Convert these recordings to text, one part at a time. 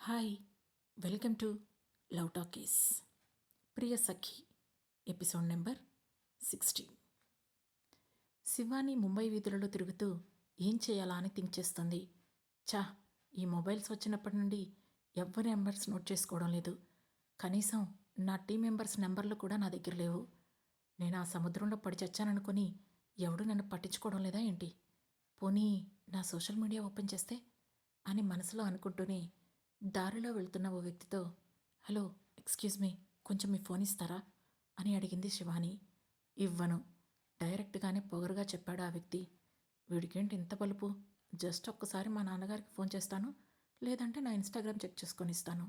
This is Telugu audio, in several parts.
Hi, welcome to love talkies. Priya Sakhi episode number 16. Shivani Mumbai వీధులలో తిరుగుతూ ఏం చేయాలా అని థింక్ చేస్తుంది. చా, ఈ మొబైల్స్ వచ్చినప్పటి నుండి ఎవ్వరి నెంబర్స్ నోట్ చేసుకోవడం లేదు. కనీసం నా టీం మెంబర్స్ నెంబర్లు కూడా నా దగ్గర లేవు. నేను ఆ సముద్రంలో పడి చచ్చాననుకొని ఎవడు నన్ను పట్టించుకోవడం లేదా ఏంటి? పోనీ నా సోషల్ మీడియా ఓపెన్ చేస్తే అని మనసులో అనుకుంటూనే దారిలో వెళ్తున్న ఓ వ్యక్తితో, హలో, ఎక్స్క్యూజ్ మీ, కొంచెం మీ ఫోన్ ఇస్తారా అని అడిగింది శివాని. ఇవ్వను, డైరెక్ట్గానే పొగరుగా చెప్పాడు ఆ వ్యక్తి. వీడికేంటి ఇంత బలుపు? జస్ట్ ఒక్కసారి మా నాన్నగారికి ఫోన్ చేస్తాను, లేదంటే నా ఇన్స్టాగ్రామ్ చెక్ చేసుకొని ఇస్తాను.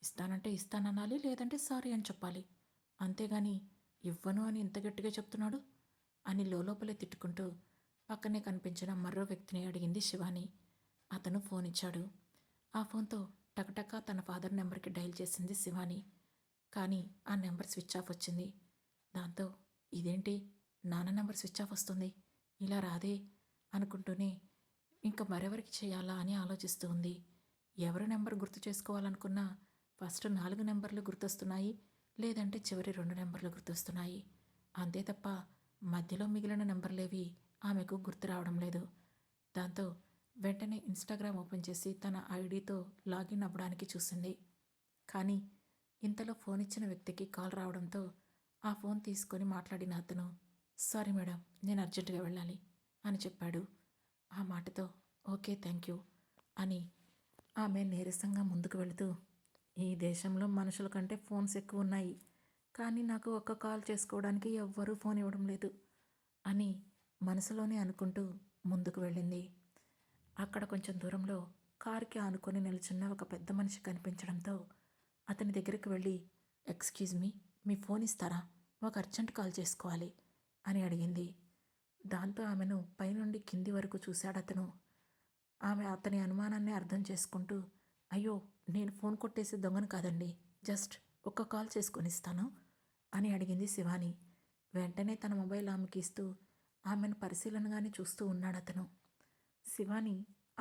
ఇస్తానంటే ఇస్తాననాలి, లేదంటే సారీ అని చెప్పాలి. అంతేగాని ఇవ్వను అని ఇంత గట్టిగా చెప్తున్నాడు అని లోపలే తిట్టుకుంటూ పక్కనే కనిపించిన మరో వ్యక్తిని అడిగింది శివాని. అతను ఫోన్ ఇచ్చాడు. ఆ ఫోన్తో టకటకా తన ఫాదర్ నెంబర్కి డయల్ చేసింది శివాని. కానీ ఆ నెంబర్ స్విచ్ ఆఫ్ వచ్చింది. దాంతో ఇదేంటి, నాన్న నెంబర్ స్విచ్ ఆఫ్ వస్తుంది, ఇలా రాదే అనుకుంటూనే ఇంకా మరెవరికి చేయాలా అని ఆలోచిస్తూ ఉంది. ఎవరి నెంబర్ గుర్తు చేసుకోవాలనుకున్నా ఫస్ట్ 4 నెంబర్లు గుర్తొస్తున్నాయి, లేదంటే చివరి 2 నెంబర్లు గుర్తొస్తున్నాయి. అంతే తప్ప మధ్యలో మిగిలిన నెంబర్లేవి ఆమెకు గుర్తు రావడం లేదు. దాంతో వెంటనే ఇన్స్టాగ్రామ్ ఓపెన్ చేసి తన ఐడితో లాగిన్ అవ్వడానికి చూసింది. కానీ ఇంతలో ఫోన్ ఇచ్చిన వ్యక్తికి కాల్ రావడంతో ఆ ఫోన్ తీసుకొని మాట్లాడిన అతను, సారీ మేడం, నేను అర్జెంటుగా వెళ్ళాలి అని చెప్పాడు. ఆ మాటతో ఓకే, థ్యాంక్ యూ అని ఆమె నీరసంగా ముందుకు వెళుతూ, ఈ దేశంలో మనుషుల కంటే ఫోన్స్ ఎక్కువ ఉన్నాయి, కానీ నాకు ఒక్క కాల్ చేసుకోవడానికి ఎవ్వరూ ఫోన్ ఇవ్వడం లేదు అని మనసులోనే అనుకుంటూ ముందుకు వెళ్ళింది. అక్కడ కొంచెం దూరంలో కారుకి ఆనుకొని నిల్చున్న ఒక పెద్ద మనిషి కనిపించడంతో అతని దగ్గరికి వెళ్ళి, ఎక్స్క్యూజ్ మీ, మీ ఫోన్ ఇస్తారా, ఒక అర్జెంట్ కాల్ చేసుకోవాలి అని అడిగింది. దాంతో ఆమెను పైనుండి కింది వరకు చూశాడు అతను. ఆమె అతని అనుమానాన్ని అర్థం చేసుకుంటూ, అయ్యో, నేను ఫోన్ కొట్టేసి దొంగను కాదండి, జస్ట్ ఒక్క కాల్ చేసుకొని ఇస్తాను అని అడిగింది శివాని. వెంటనే తన మొబైల్ ఆమెకి ఇస్తూ ఆమెను పరిశీలనగానే చూస్తూ ఉన్నాడు అతను. శివాని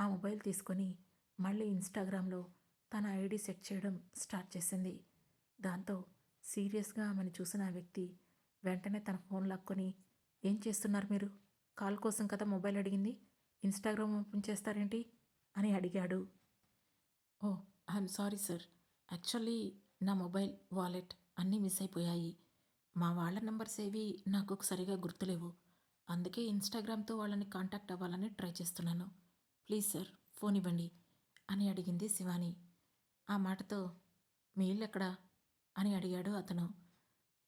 ఆ మొబైల్ తీసుకొని మళ్ళీ ఇన్స్టాగ్రామ్లో తన ఐడి సెట్ చేయడం స్టార్ట్ చేసింది. దాంతో సీరియస్గా ఆమెను చూసిన ఆ వ్యక్తి వెంటనే తన ఫోన్ లాక్కొని, ఏం చేస్తున్నారు మీరు? కాల్ కోసం కదా మొబైల్ అడిగింది, ఇన్స్టాగ్రామ్ ఓపెన్ చేస్తారేంటి అని అడిగాడు. ఓ, ఐఎమ్ సారీ సార్, యాక్చువల్లీ నా మొబైల్, వాలెట్ అన్నీ మిస్ అయిపోయాయి. మా వాళ్ళ నెంబర్స్ ఏవి నాకు సరిగా గుర్తులేవు, అందుకే ఇన్స్టాగ్రామ్తో వాళ్ళని కాంటాక్ట్ అవ్వాలని ట్రై చేస్తున్నాను. ప్లీజ్ సార్, ఫోన్ ఇవ్వండి అని అడిగింది శివాని. ఆ మాటతో మీ ఇల్లు ఎక్కడా అని అడిగాడు అతను.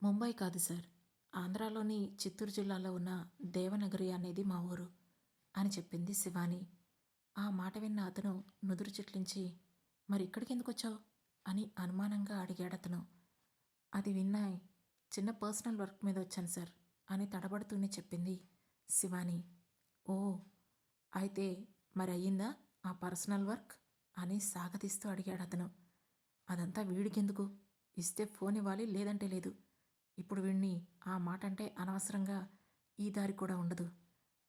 ముంబై కాదు సార్, ఆంధ్రాలోని చిత్తూరు జిల్లాలో ఉన్న దేవనగరి అనేది మా ఊరు అని చెప్పింది శివాని. ఆ మాట విన్న అతను నుదురు చిట్లించి, మరి ఇక్కడికి ఎందుకు వచ్చావు అని అనుమానంగా అడిగాడు అతను. అది విన్నాయి, చిన్న పర్సనల్ వర్క్ మీద వచ్చాను సార్ అని తడబడుతూనే చెప్పింది శివాని. ఓ, అయితే మరి అయ్యిందా ఆ పర్సనల్ వర్క్ అని సాగతీస్తూ అడిగాడు అతను. అదంతా వీడికెందుకు, ఇస్తే ఫోన్ ఇవ్వాలి, లేదంటే లేదు. ఇప్పుడు వీడిని ఆ మాట అంటే అనవసరంగా ఈ దారి కూడా ఉండదు,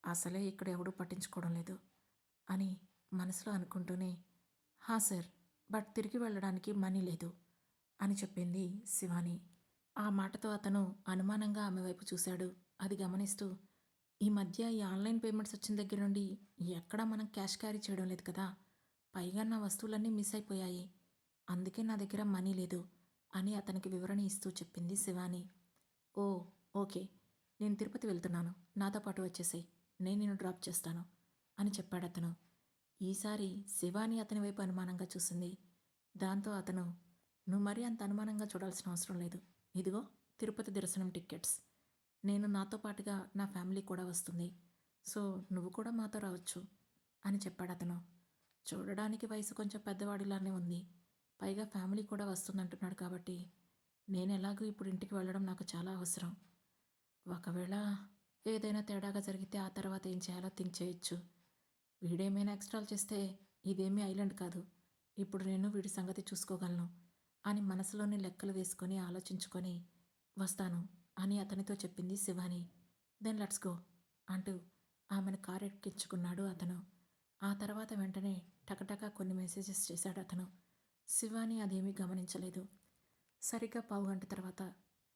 అసలే ఇక్కడ ఎవడూ పట్టించుకోవడం లేదు అని మనసులో అనుకుంటూనే, హా సార్, బట్ తిరిగి వెళ్ళడానికి మనీ లేదు అని చెప్పింది శివాని. ఆ మాటతో అతను అనుమానంగా ఆమె వైపు చూశాడు. అది గమనిస్తూ, ఈ మధ్య ఈ ఆన్లైన్ పేమెంట్స్ వచ్చిన దగ్గర నుండి ఎక్కడా మనం క్యాష్ క్యారీ చేయడం లేదు కదా, పైగా నా వస్తువులన్నీ మిస్ అయిపోయాయి, అందుకే నా దగ్గర మనీ లేదు అని అతనికి వివరణ ఇస్తూ చెప్పింది శివాని. ఓ, ఓకే, నేను తిరుపతి వెళ్తున్నాను, నాతో పాటు వచ్చేసాయి, నేను నిన్ను డ్రాప్ చేస్తాను అని చెప్పాడు అతను. ఈసారి శివాని అతని వైపు అనుమానంగా చూసింది. దాంతో అతను, నువ్వు మరీ అంత అనుమానంగా చూడాల్సిన అవసరం లేదు, ఇదిగో తిరుపతి దర్శనం టికెట్స్, నేను నాతో పాటుగా నా ఫ్యామిలీ కూడా వస్తుంది, సో నువ్వు కూడా మాతో రావచ్చు అని చెప్పాడు అతను. చూడడానికి వయసు కొంచెం పెద్దవాడిలానే ఉంది, పైగా ఫ్యామిలీ కూడా వస్తుందంటున్నాడు కాబట్టి నేను ఎలాగో ఇప్పుడు ఇంటికి వెళ్ళడం నాకు చాలా అవసరం. ఒకవేళ ఏదైనా తేడాగా జరిగితే ఆ తర్వాత ఏం చేయాలో థింక్ చేయొచ్చు. వీడేమైనా ఎక్స్ట్రాలు చేస్తే ఇదేమీ ఐలాండ్ కాదు, ఇప్పుడు నేను వీడి సంగతి చూసుకోగలను అని మనసులోని లెక్కలు వేసుకొని ఆలోచించుకొని వస్తాను అని అతనితో చెప్పింది శివాని. దెన్ లెట్స్ గో అంటూ ఆమెను కారు ఎక్కించుకున్నాడు అతను. ఆ తర్వాత వెంటనే టకటకా కొన్ని మెసేజెస్ చేశాడు అతను. శివాని అదేమీ గమనించలేదు. సరిగ్గా పావుగంట తర్వాత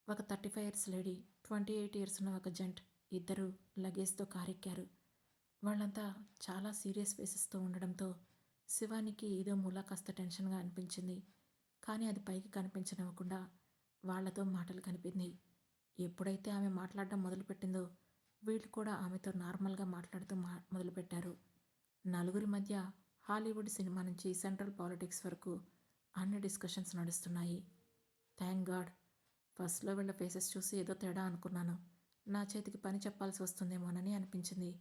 ఒక 35 ఇయర్స్ లేడీ, 28 ఇయర్స్ ఉన్న ఒక జెంట్ ఇద్దరు లగేజ్తో కారెక్కారు. వాళ్ళంతా చాలా సీరియస్ ఫేసెస్తో ఉండడంతో శివానికి ఏదో మూల కాస్త టెన్షన్గా అనిపించింది. కానీ అది పైకి కనిపించనివ్వకుండా వాళ్లతో మాటలు కలిపింది. ఎప్పుడైతే ఆమె మాట్లాడడం మొదలుపెట్టిందో వీళ్ళు కూడా ఆమెతో నార్మల్గా మాట్లాడుతూ మొదలుపెట్టారు. నలుగురి మధ్య హాలీవుడ్ సినిమా నుంచి సెంట్రల్ పాలిటిక్స్ వరకు అన్ని డిస్కషన్స్ నడుస్తున్నాయి. Thank God. ఫస్ట్లో వీళ్ళ ఫేసెస్ చూసి ఏదో తేడా అనుకున్నాను. నా చేతికి పని చెప్పాల్సి వస్తుందేమోనని అనిపించింది.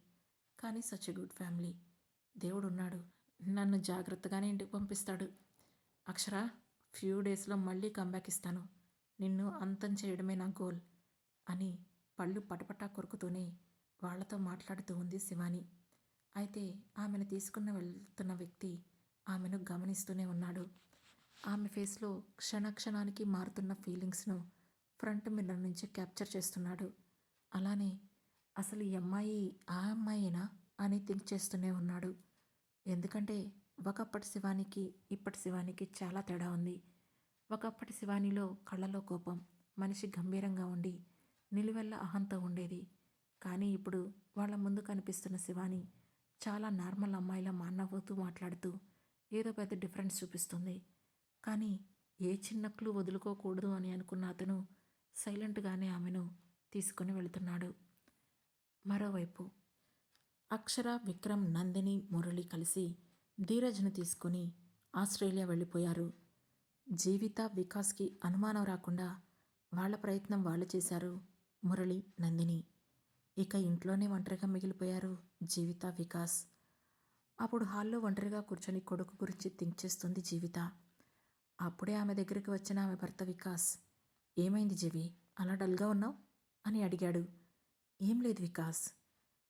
కానీ సచ్ ఎ గుడ్ ఫ్యామిలీ. దేవుడున్నాడు, నన్ను జాగ్రత్తగానే ఇంటికి పంపిస్తాడు. అక్షర, ఫ్యూ డేస్లో మళ్ళీ కంబ్యాక్ ఇస్తాను. నిన్ను అంతం చేయడమే నా గోల్ అని పళ్ళు పటపటా కొరుకుతూనే వాళ్లతో మాట్లాడుతూ ఉంది శివాని. అయితే ఆమెను తీసుకుని వెళ్తున్న వ్యక్తి ఆమెను గమనిస్తూనే ఉన్నాడు. ఆమె ఫేస్లో క్షణక్షణానికి మారుతున్న ఫీలింగ్స్ను ఫ్రంట్ మిర్రర్ నుంచి క్యాప్చర్ చేస్తున్నాడు. అలానే అసలు ఈ అమ్మాయి ఆ అమ్మాయేనా అని థింక్ చేస్తూనే ఉన్నాడు. ఎందుకంటే ఒకప్పటి శివానికి ఇప్పటి శివానికి చాలా తేడా ఉంది. ఒకప్పటి శివానిలో కళ్ళలో కోపం, మనిషి గంభీరంగా ఉండి నిలువెల్ల అహంతో ఉండేది. కానీ ఇప్పుడు వాళ్ళ ముందు కనిపిస్తున్న శివాని చాలా నార్మల్ అమ్మాయిలా నవ్వుతూ మాట్లాడుతూ ఏదో పెద్ద డిఫరెన్స్ చూపిస్తుంది. కానీ ఏ చిన్న క్లూ వదులుకోకూడదు అని అనుకున్న అతను సైలెంట్గానే ఆమెను తీసుకుని వెళుతున్నాడు. మరోవైపు అక్షర, విక్రమ్, నందిని, మురళి కలిసి ధీరజ్ను తీసుకుని ఆస్ట్రేలియా వెళ్ళిపోయారు. జీవిత, వికాస్కి అనుమానం రాకుండా వాళ్ళ ప్రయత్నం వాళ్ళు చేశారు. మురళి, నందిని ఇక ఇంట్లోనే ఒంటరిగా మిగిలిపోయారు జీవిత, వికాస్. అప్పుడు హాల్లో ఒంటరిగా కూర్చొని కొడుకు గురించి థింక్ చేస్తుంది జీవిత. అప్పుడే ఆమె దగ్గరికి వచ్చిన ఆమె భర్త వికాస్, ఏమైంది జీవి, అలా డల్గా ఉన్నావు అని అడిగాడు. ఏం లేదు వికాస్,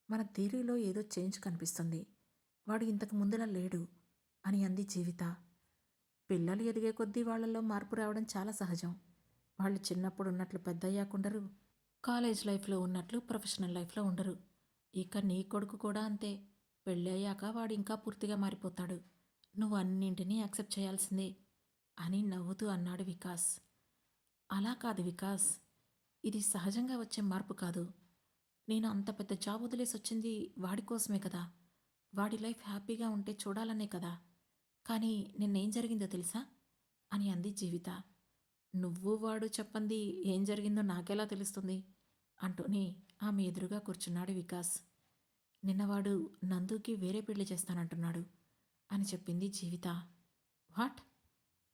మన థియరీలో ఏదో చేంజ్ కనిపిస్తుంది. వాడు ఇంతకు ముందులా లేడు అని అంది జీవిత. పిల్లలు ఎదిగే కొద్దీ వాళ్ళల్లో మార్పు రావడం చాలా సహజం. వాళ్ళు చిన్నప్పుడు ఉన్నట్లు పెద్దయ్యాకుండరు, కాలేజ్ లైఫ్లో ఉన్నట్లు ప్రొఫెషనల్ లైఫ్లో ఉండరు. ఇక నీ కొడుకు కూడా అంతే. పెళ్ళయ్యాక వాడు ఇంకా పూర్తిగా మారిపోతాడు. నువ్వు అన్నింటినీ యాక్సెప్ట్ చేయాల్సిందే అని నవ్వుతూ అన్నాడు వికాస్. అలా కాదు వికాస్, ఇది సహజంగా వచ్చే మార్పు కాదు. నేను అంత పెద్ద జాబ్ వదిలేసి వచ్చింది వాడి కోసమే కదా, వాడి లైఫ్ హ్యాపీగా ఉంటే చూడాలనే కదా. కానీ నిన్నేం జరిగిందో తెలుసా అని అంది జీవిత. నువ్వు వాడు చెప్పంది ఏం జరిగిందో నాకెలా తెలుస్తుంది అంటూనే ఆమె ఎదురుగా కూర్చున్నాడు వికాస్. నిన్నవాడు నందుకి వేరే పెళ్లి చేస్తానంటున్నాడు అని చెప్పింది జీవిత. వాట్?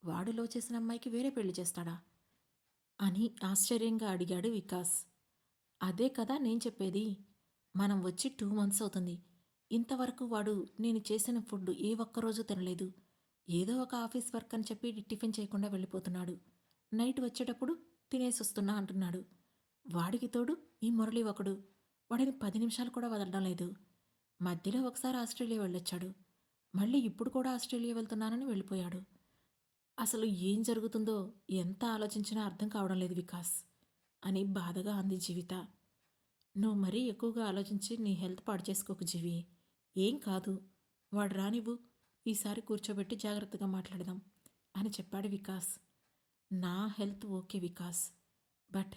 వాడు లవ్ చేసిన అమ్మాయికి వేరే పెళ్లి చేస్తాడా అని ఆశ్చర్యంగా అడిగాడు వికాస్. అదే కదా నేను చెప్పేది. మనం వచ్చి 2 months అవుతుంది. ఇంతవరకు వాడు నేను చేసిన ఫుడ్ ఏ ఒక్కరోజు తినలేదు. ఏదో ఒక ఆఫీస్ వర్క్ అని చెప్పి టిఫిన్ చేయకుండా వెళ్ళిపోతున్నాడు. నైట్ వచ్చేటప్పుడు తినేసి వస్తున్నా అంటున్నాడు. వాడికి తోడు ఈ మురళి ఒకడు వాడిని 10 నిమిషాలు కూడా వదలడం లేదు. మధ్యలో ఒకసారి ఆస్ట్రేలియా వెళ్ళొచ్చాడు. మళ్ళీ ఇప్పుడు కూడా ఆస్ట్రేలియా వెళ్తున్నానని వెళ్ళిపోయాడు. అసలు ఏం జరుగుతుందో ఎంత ఆలోచించినా అర్థం కావడం లేదు వికాస్ అని బాధగా అంది జీవిత. నువ్వు మరీ ఎక్కువగా ఆలోచించి నీ హెల్త్ పాడు చేసుకోకు జీవి. ఏం కాదు, వాడు రానివ్వు, ఈసారి కూర్చోబెట్టి జాగ్రత్తగా మాట్లాడదాం అని చెప్పాడు వికాస్. నా హెల్త్ ఓకే వికాస్, బట్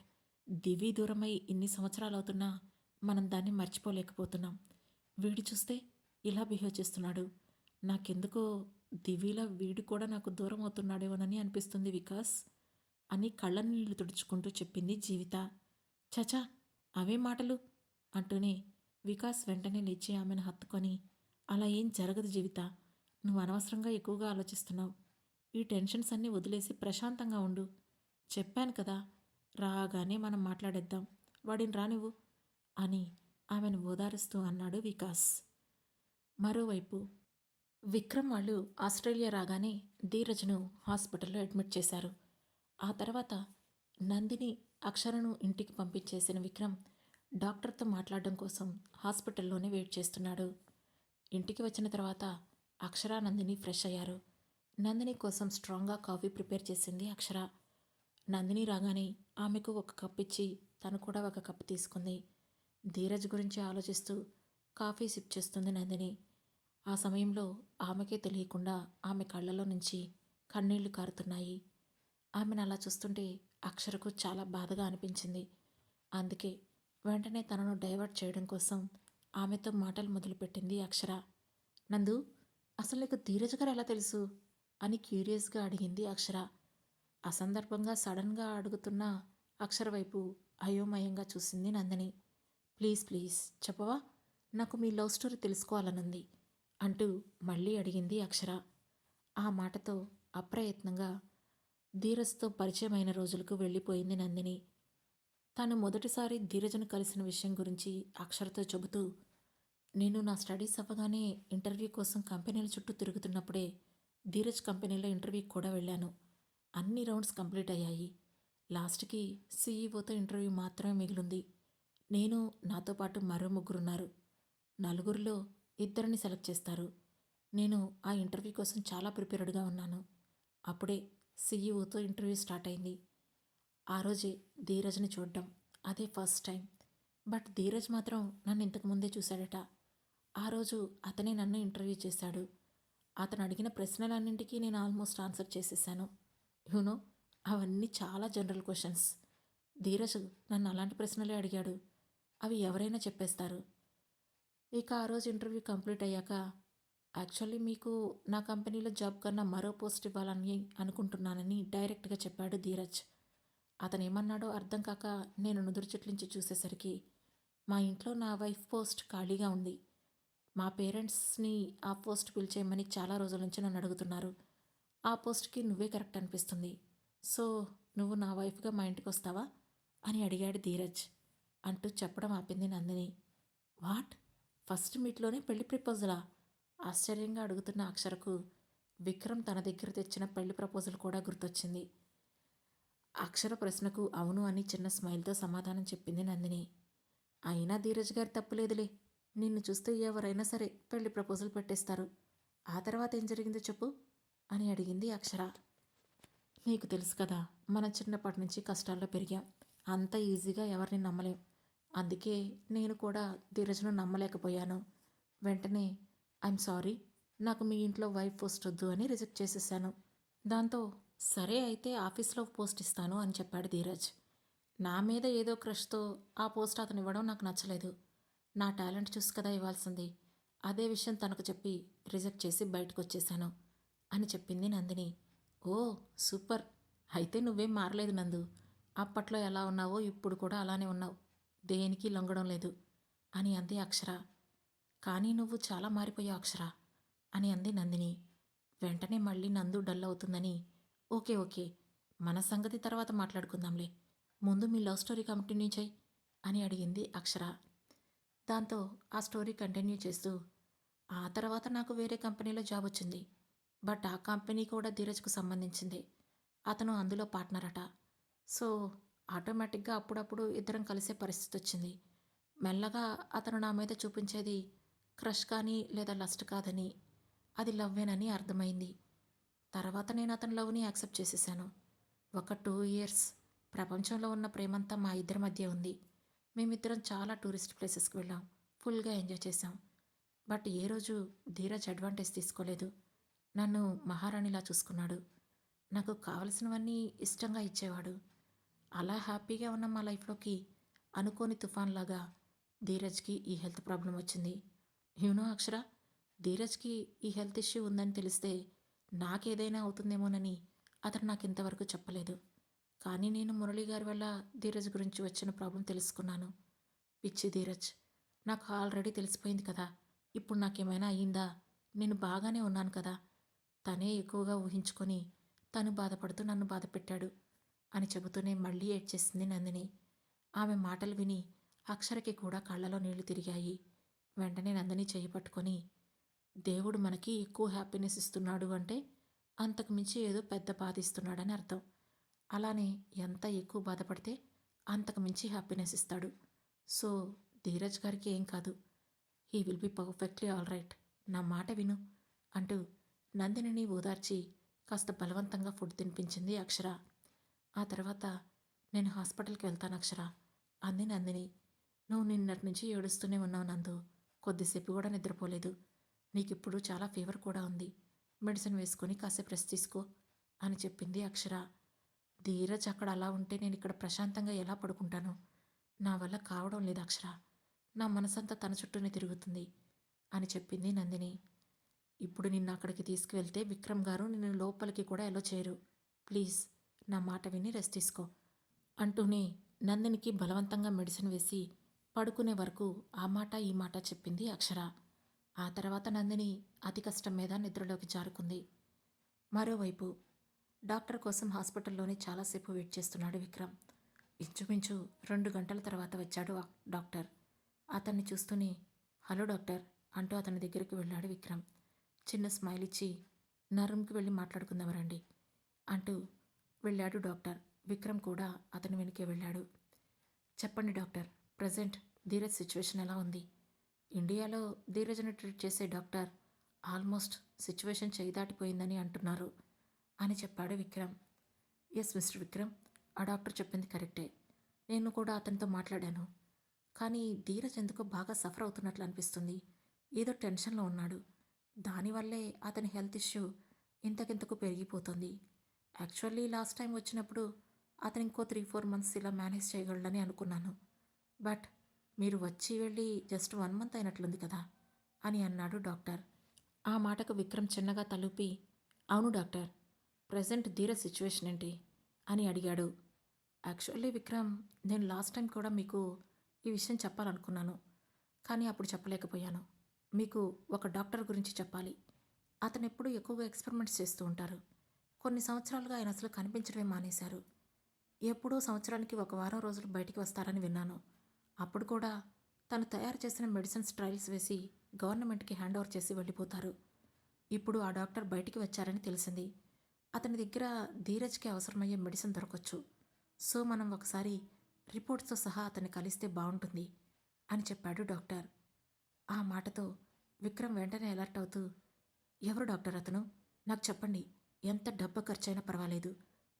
దివి దూరమై ఇన్ని సంవత్సరాలు అవుతున్నా మనం దాన్ని మర్చిపోలేకపోతున్నాం. వీడు చూస్తే ఇలా బిహేవ్ చేస్తున్నాడు. నాకెందుకో దివిలా వీడు కూడా నాకు దూరం అవుతున్నాడేమోనని అనిపిస్తుంది వికాస్ అని కళ్ళ నీళ్లు తుడుచుకుంటూ చెప్పింది జీవిత. చచా, అవే మాటలు అంటూనే వికాస్ వెంటనే లేచి ఆమెను హత్తుకొని, అలా ఏం జరగదు జీవిత, నువ్వు అనవసరంగా ఎక్కువగా ఆలోచిస్తున్నావు. ఈ టెన్షన్స్ అన్నీ వదిలేసి ప్రశాంతంగా ఉండు. చెప్పాను కదా, రాగానే మనం మాట్లాడేద్దాం, వాడిని రానివ్వు అని ఆమెను ఓదారుస్తూ అన్నాడు వికాస్. మరోవైపు విక్రమ్ వాళ్ళు ఆస్ట్రేలియా రాగానే ధీరజ్ను హాస్పిటల్లో అడ్మిట్ చేశారు. ఆ తర్వాత నందిని, అక్షరను ఇంటికి పంపించేసిన విక్రమ్ డాక్టర్తో మాట్లాడడం కోసం హాస్పిటల్లోనే వెయిట్ చేస్తున్నాడు. ఇంటికి వచ్చిన తర్వాత అక్షర, నందిని ఫ్రెష్ అయ్యారు. నందిని కోసం స్ట్రాంగ్గా కాఫీ ప్రిపేర్ చేసింది అక్షర. నందిని రాగానే ఆమెకు ఒక కప్ ఇచ్చి తను కూడా ఒక కప్ తీసుకుంది. ధీరజ్ గురించి ఆలోచిస్తూ కాఫీ సిప్ చేస్తుంది నందిని. ఆ సమయంలో ఆమెకే తెలియకుండా ఆమె కళ్ళలో నుంచి కన్నీళ్లు కారుతున్నాయి. ఆమెను అలా చూస్తుంటే అక్షరకు చాలా బాధగా అనిపించింది. అందుకే వెంటనే తనను డైవర్ట్ చేయడం కోసం ఆమెతో మాటలు మొదలుపెట్టింది అక్షర. నందు, అసలు నీకు ధీరజ్ గారు ఎలా తెలుసు అని క్యూరియస్గా అడిగింది అక్షర. అసందర్భంగా సడన్గా అడుగుతున్న అక్షర వైపు అయోమయంగా చూసింది నందిని. ప్లీజ్ ప్లీజ్ చెప్పవా, నాకు మీ లవ్ స్టోరీ తెలుసుకోవాలనుంది అంటూ మళ్ళీ అడిగింది అక్షర. ఆ మాటతో అప్రయత్నంగా ధీరజ్తో పరిచయమైన రోజులకు వెళ్ళిపోయింది నందిని. తాను మొదటిసారి ధీరజ్ను కలిసిన విషయం గురించి అక్షరతో చెబుతూ, నేను నా స్టడీస్ అవ్వగానే ఇంటర్వ్యూ కోసం కంపెనీల చుట్టూ తిరుగుతున్నప్పుడే ధీరజ్ కంపెనీలో ఇంటర్వ్యూకి కూడా వెళ్ళాను. అన్ని రౌండ్స్ కంప్లీట్ అయ్యాయి. లాస్ట్కి సీఈఓతో ఇంటర్వ్యూ మాత్రమే మిగిలింది. నేను, నాతో పాటు మరో ముగ్గురున్నారు. నలుగురిలో ఇద్దరిని సెలెక్ట్ చేస్తారు. నేను ఆ ఇంటర్వ్యూ కోసం చాలా ప్రిపేర్డ్గా ఉన్నాను. అప్పుడే సీఈఓతో ఇంటర్వ్యూ స్టార్ట్ అయింది. ఆ రోజే ధీరజ్ని చూడడం అదే ఫస్ట్ టైం. బట్ ధీరజ్ మాత్రం నన్ను ఇంతకు ముందే చూశాడట. ఆ రోజు అతనే నన్ను ఇంటర్వ్యూ చేశాడు. అతను అడిగిన ప్రశ్నలన్నింటికీ నేను ఆల్మోస్ట్ ఆన్సర్ చేసేసాను. యూనో, అవన్నీ చాలా జనరల్ క్వశ్చన్స్. ధీరజ్ నన్ను అలాంటి ప్రశ్నలే అడిగాడు. అవి ఎవరైనా చెప్పేస్తారు. ఇక ఆ రోజు ఇంటర్వ్యూ కంప్లీట్ అయ్యాక, యాక్చువల్లీ మీకు నా కంపెనీలో జాబ్ కన్నా మరో పోస్ట్ ఇవ్వాలని అనుకుంటున్నానని డైరెక్ట్గా చెప్పాడు ధీరజ్. అతను ఏమన్నాడో అర్థం కాక నేను నుదురు చిట్లించి చూసేసరికి మా ఇంట్లో నా వైఫ్ పోస్ట్ ఖాళీగా ఉంది. మా పేరెంట్స్ని ఆ పోస్ట్ పిలిచేయమని చాలా రోజుల నుంచి నన్ను అడుగుతున్నారు. ఆ పోస్ట్కి నువ్వే కరెక్ట్ అనిపిస్తుంది. సో నువ్వు నా వైఫ్గా మా ఇంటికి వస్తావా అని అడిగాడు ధీరజ్ అంటూ చెప్పడం ఆపింది నందిని. వాట్, ఫస్ట్ మీట్లోనే పెళ్లి ప్రపోజలా? ఆశ్చర్యంగా అడుగుతున్న అక్షరకు విక్రమ్ తన దగ్గర తెచ్చిన పెళ్లి ప్రపోజల్ కూడా గుర్తొచ్చింది. అక్షర ప్రశ్నకు అవును అని చిన్న స్మైల్తో సమాధానం చెప్పింది నందిని. అయినా ధీరజ్ గారి తప్పులేదులే. నిన్ను చూస్తే ఎవరైనా సరే పెళ్లి ప్రపోజల్ పెట్టేస్తారు. ఆ తర్వాత ఏం జరిగిందో చెప్పు అని అడిగింది అక్షర. నీకు తెలుసు కదా, మనం చిన్నప్పటి నుంచి కష్టాల్లో పెరిగాం. అంత ఈజీగా ఎవరిని నమ్మలేం. అందుకే నేను కూడా ధీరజ్ను నమ్మలేకపోయాను. వెంటనే ఐఎమ్ సారీ, నాకు మీ ఇంట్లో వైఫ్ పోస్ట్ వద్దు అని రిజెక్ట్ చేసేసాను. దాంతో సరే అయితే ఆఫీస్లో పోస్ట్ ఇస్తాను అని చెప్పాడు ధీరజ్. నా మీద ఏదో క్రష్తో ఆ పోస్ట్ అతను ఇవ్వడం నాకు నచ్చలేదు. నా టాలెంట్ చూసి కదా ఇవ్వాల్సింది. అదే విషయం తనకు చెప్పి రిజెక్ట్ చేసి బయటకు వచ్చేసాను అని చెప్పింది నందిని. ఓ సూపర్, అయితే నువ్వేం మారలేదు నందు. అప్పట్లో ఎలా ఉన్నావో ఇప్పుడు కూడా అలానే ఉన్నావు. దేనికి లొంగడం లేదు అని అంది అక్షర. కానీ నువ్వు చాలా మారిపోయావు అక్షర అని అంది నందిని. వెంటనే మళ్ళీ నందు డల్ అవుతుందని, ఓకే ఓకే, మన సంగతి తర్వాత మాట్లాడుకుందాంలే, ముందు మీ లవ్ స్టోరీ కంటిన్యూ చేయి అని అడిగింది అక్షర. దాంతో ఆ స్టోరీ కంటిన్యూ చేస్తూ, ఆ తర్వాత నాకు వేరే కంపెనీలో జాబ్ వచ్చింది. బట్ ఆ కంపెనీ కూడా ధీరజ్కు సంబంధించింది. అతను అందులో పార్ట్నర్ అట. సో ఆటోమేటిక్గా అప్పుడప్పుడు ఇద్దరం కలిసే పరిస్థితి వచ్చింది. మెల్లగా అతను నా మీద చూపించేది క్రష్ కానీ లేదా లస్ట్ కాదని, అది లవ్వేనని అర్థమైంది. తర్వాత నేను అతని లవ్ని యాక్సెప్ట్ చేసేసాను. ఒక 2 ఇయర్స్ ప్రపంచంలో ఉన్న ప్రేమంతా మా ఇద్దరి మధ్య ఉంది. మేమిద్దరం చాలా టూరిస్ట్ ప్లేసెస్కి వెళ్ళాం. ఫుల్గా ఎంజాయ్ చేశాం. బట్ ఏ రోజు ధీరజ్ అడ్వాంటేజ్ తీసుకోలేదు. నన్ను మహారాణిలా చూసుకున్నాడు. నాకు కావలసినవన్నీ ఇష్టంగా ఇచ్చేవాడు. అలా హ్యాపీగా ఉన్న మా లైఫ్లోకి అనుకోని తుఫాన్లాగా ధీరజ్కి ఈ హెల్త్ ప్రాబ్లం వచ్చింది. యూనో అక్షర, ధీరజ్కి ఈ హెల్త్ ఇష్యూ ఉందని తెలిస్తే నాకేదైనా అవుతుందేమోనని అతను నాకు ఇంతవరకు చెప్పలేదు. కానీ నేను మురళి గారి వల్ల ధీరజ్ గురించి వచ్చిన ప్రాబ్లం తెలుసుకున్నాను. పిచ్చి ధీరజ్, నాకు ఆల్రెడీ తెలిసిపోయింది కదా. ఇప్పుడు నాకేమైనా అయ్యిందా? నేను బాగానే ఉన్నాను కదా. తనే ఎక్కువగా ఊహించుకొని తను బాధపడుతూ నన్ను బాధపెట్టాడు అని చెబుతూనే మళ్ళీ ఏడ్చేసింది నందిని. ఆమె మాటలు విని అక్షరకి కూడా కళ్ళలో నీళ్లు తిరిగాయి. వెంటనే నందిని చెయ్యి పట్టుకొని, దేవుడు మనకి ఎక్కువ హ్యాపీనెస్ ఇస్తున్నాడు అంటే అంతకు మించి ఏదో పెద్ద బాధ ఇస్తున్నాడని అర్థం. అలానే ఎంత ఎక్కువ బాధపడితే అంతకు మించి హ్యాపీనెస్ ఇస్తాడు. సో ధీరజ్ గారికి ఏం కాదు. He will be perfectly all right. నా మాట విను అంటూ నందినిని ఓదార్చి కాస్త బలవంతంగా ఫుడ్ తినిపించింది అక్షర. ఆ తర్వాత నేను హాస్పిటల్కి వెళ్తాను అక్షర అంది నందిని. నువ్వు నిన్నటి నుంచి ఏడుస్తూనే ఉన్నావు నందు. కొద్దిసేపు కూడా నిద్రపోలేదు. నీకిప్పుడు చాలా ఫీవర్ కూడా ఉంది. మెడిసిన్ వేసుకొని కాసేపు రెస్ట్ తీసుకో అని చెప్పింది అక్షర. ధీరజ్ అక్కడ అలా ఉంటే నేను ఇక్కడ ప్రశాంతంగా ఎలా పడుకుంటాను? నా వల్ల కావడం లేదు అక్షర. నా మనసంతా తన చుట్టూనే తిరుగుతుంది అని చెప్పింది నందిని. ఇప్పుడు నిన్ను అక్కడికి తీసుకువెళ్తే విక్రమ్ గారు నిన్ను లోపలికి కూడా ఎలో చేయరు. ప్లీజ్ నా మాట విని రెస్ట్ తీసుకో అంటూనే నందినికి బలవంతంగా మెడిసిన్ వేసి పడుకునే వరకు ఆ మాట ఈ మాట చెప్పింది అక్షర. ఆ తర్వాత నందిని అతి కష్టం మీద నిద్రలోకి జారుకుంది. మరోవైపు డాక్టర్ కోసం హాస్పిటల్లోనే చాలాసేపు వెయిట్ చేస్తున్నాడు విక్రమ్. ఇంచుమించు 2 గంటల తర్వాత వచ్చాడు ఆ డాక్టర్. అతన్ని చూస్తూనే హలో డాక్టర్ అంటూ అతని దగ్గరికి వెళ్ళాడు విక్రమ్. చిన్న స్మైల్ ఇచ్చి నా రూమ్కి వెళ్ళి మాట్లాడుకుందాం రండి అంటూ వెళ్ళాడు డాక్టర్. విక్రమ్ కూడా అతని వెనుకే వెళ్ళాడు. చెప్పండి డాక్టర్, ప్రజెంట్ ధీరజ్ సిచ్యువేషన్ ఎలా ఉంది? ఇండియాలో ధీరజ్ని ట్రీట్ చేసే డాక్టర్ ఆల్మోస్ట్ సిచ్యువేషన్ చేయి దాటిపోయిందని అంటున్నారు అని చెప్పాడు విక్రమ్. ఎస్ మిస్టర్ విక్రమ్, ఆ డాక్టర్ చెప్పింది కరెక్టే. నేను కూడా అతనితో మాట్లాడాను. కానీ ధీరజ్ ఎందుకో బాగా సఫర్ అవుతున్నట్లు అనిపిస్తుంది. ఏదో టెన్షన్లో ఉన్నాడు. దానివల్లే అతని హెల్త్ ఇష్యూ ఇంతకింతకు పెరిగిపోతుంది. యాక్చువల్లీ లాస్ట్ టైం వచ్చినప్పుడు అతను ఇంకో 3-4 మంత్స్ ఇలా మేనేజ్ చేయగలడని అనుకున్నాను. బట్ మీరు వచ్చి వెళ్ళి జస్ట్ 1 మంత్ అయినట్లుంది కదా అని అన్నాడు డాక్టర్. ఆ మాటకు విక్రమ్ చిన్నగా తలూపి అవును డాక్టర్, ప్రజెంట్ ధీరజ్ సిచ్యువేషన్ ఏంటి అని అడిగాడు. యాక్చువల్లీ విక్రమ్, నేను లాస్ట్ టైం కూడా మీకు ఈ విషయం చెప్పాలనుకున్నాను. కానీ అప్పుడు చెప్పలేకపోయాను. మీకు ఒక డాక్టర్ గురించి చెప్పాలి. అతను ఎప్పుడూ ఎక్కువగా ఎక్స్పెరిమెంట్స్ చేస్తూ ఉంటారు. కొన్ని సంవత్సరాలుగా ఆయన అసలు కనిపించడమే మానేశారు. ఎప్పుడూ సంవత్సరానికి 1 వారం రోజులు బయటికి వస్తారని విన్నాను. అప్పుడు కూడా తను తయారు చేసిన మెడిసిన్స్ ట్రయల్స్ వేసి గవర్నమెంట్కి హ్యాండ్ ఓవర్ చేసి వెళ్ళిపోతారు. ఇప్పుడు ఆ డాక్టర్ బయటికి వచ్చారని తెలిసింది. అతని దగ్గర ధీరజ్కి అవసరమయ్యే మెడిసిన్ దొరకొచ్చు. సో మనం ఒకసారి రిపోర్ట్స్తో సహా అతన్ని కలిస్తే బాగుంటుంది అని చెప్పాడు డాక్టర్. ఆ మాటతో విక్రమ్ వెంటనే అలర్ట్ అవుతూ ఎవరు డాక్టర్ అతను? నాకు చెప్పండి. ఎంత డబ్బు ఖర్చైనా పర్వాలేదు.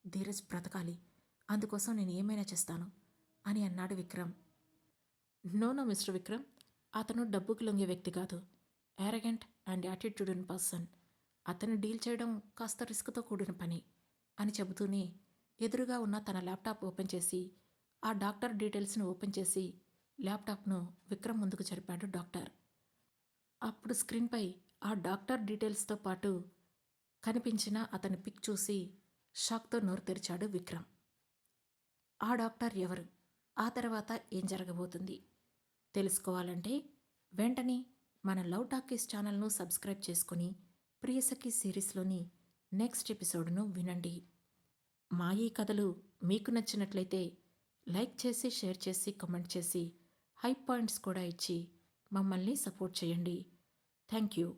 ధీరజ్ బ్రతకాలి. అందుకోసం నేను ఏమైనా చేస్తాను అని అన్నాడు Vikram. No no mister Vikram, అతను డబ్బుకి లొంగే వ్యక్తి కాదు. Arrogant and attitude in person. అతన్ని డీల్ చేయడం కాస్త రిస్క్తో కూడిన పని అని చెబుతూనే ఎదురుగా ఉన్న తన ల్యాప్టాప్ ఓపెన్ చేసి ఆ డాక్టర్ డీటెయిల్స్ను ఓపెన్ చేసి ల్యాప్టాప్ను విక్రమ్ ముందుకు జరిపాడు డాక్టర్. అప్పుడు స్క్రీన్పై ఆ డాక్టర్ డీటెయిల్స్తో పాటు కనిపించిన అతని పిక్ చూసి షాక్తో నోరు తెరిచాడు విక్రమ్. ఆ డాక్టర్ ఎవరు? ఆ తర్వాత ఏం జరగబోతుంది తెలుసుకోవాలంటే వెంటనే మన లవ్ టాకీస్ ఛానల్ను సబ్స్క్రైబ్ చేసుకుని ప్రియసఖి సిరీస్లోని నెక్స్ట్ ఎపిసోడ్ను వినండి. మా ఈ కథలు మీకు నచ్చినట్లయితే లైక్ చేసి, షేర్ చేసి, కామెంట్ చేసి, హై పాయింట్స్ కూడా ఇచ్చి మమ్మల్ని సపోర్ట్ చేయండి. Thank you.